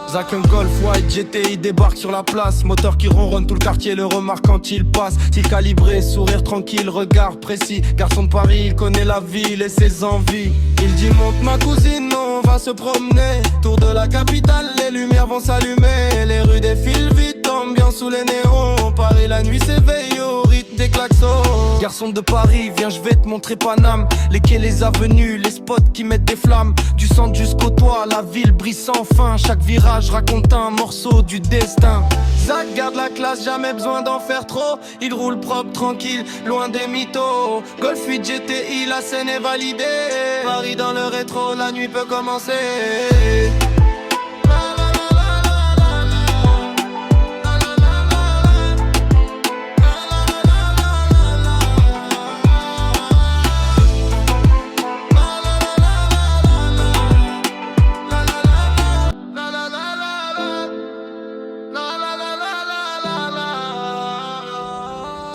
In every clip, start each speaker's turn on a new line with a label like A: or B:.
A: Zach, un Golf White GTI débarque sur la place. Moteur qui ronronne, tout le quartier le remarque quand il passe. Style calibré, sourire tranquille, regard précis. Garçon de Paris, il connaît la ville et ses envies. Il dit monte ma cousine, on va se promener. Tour de la capitale, les lumières vont s'allumer. Les rues défilent vite, ambiance sous les néons. Paris la nuit s'éveille au rythme des klaxons. Garçon de Paris, viens je vais te montrer Paname. Les quais, les avenues, les spots qui mettent des flammes. Du centre jusqu'au toit, la ville brille sans fin. Chaque virage raconte un morceau du destin. Zach garde la classe, jamais besoin d'en faire trop. Il roule propre, tranquille, loin des mythos. Golf 8 GTI, la scène est validée. Paris dans le rétro, la nuit peut commencer.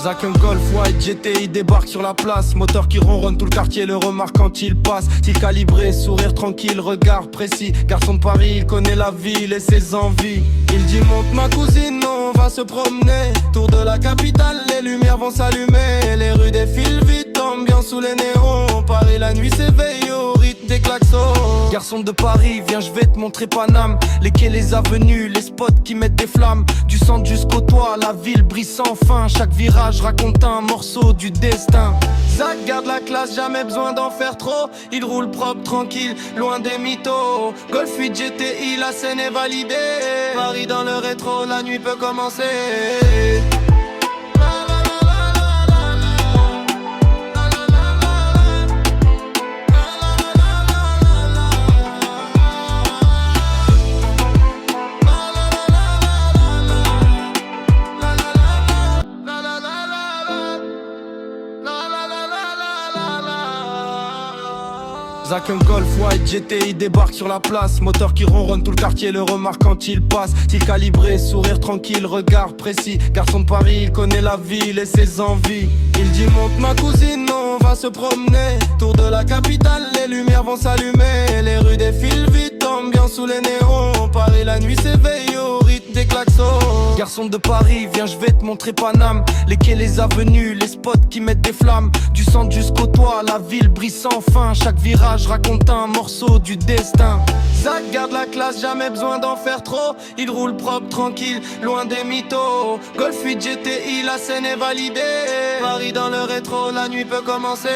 A: Zach, un Golf White GTI débarque sur la place. Moteur qui ronronne, tout le quartier le remarque quand il passe. Style calibré, sourire tranquille, regard précis. Garçon de Paris, il connaît la ville et ses envies. Il dit monte ma cousine, on va se promener. Tour de la capitale, les lumières vont s'allumer. Les rues défilent vite, ambiance sous les néons. Paris la nuit s'éveille au rythme des klaxons. Garçon de Paris, viens je vais te montrer Paname. Les quais, les avenues, les spots qui mettent des flammes. Du centre jusqu'au toit, la ville brille sans fin. Chaque virage raconte un morceau du destin. Zach garde la classe, jamais besoin d'en faire trop. Il roule propre, tranquille, loin des mythos. Golf 8 GTI, la scène est validée. Paris dans le rétro, la nuit peut commencer. Zach, un Golf White GTI débarque sur la place. Moteur qui ronronne, tout le quartier le remarque quand il passe. Style calibré, sourire tranquille, regard précis. Garçon de Paris, il connaît la ville et ses envies. Il dit monte ma cousine, on va se promener. Tour de la capitale, les lumières vont s'allumer. Les rues défilent vite, ambiance sous les néons. Paris la nuit s'éveille au rythme des klaxons. Garçon de Paris, viens je vais te montrer Paname. Les quais, les avenues, les spots qui mettent des flammes. Du centre jusqu'au toit, la ville brille sans fin. Chaque virage raconte un morceau du destin. Zach garde la classe, jamais besoin d'en faire trop. Il roule propre, tranquille, loin des mythos. Golf 8 GTI, la scène est validée. Paris dans le rétro, la nuit peut commencer.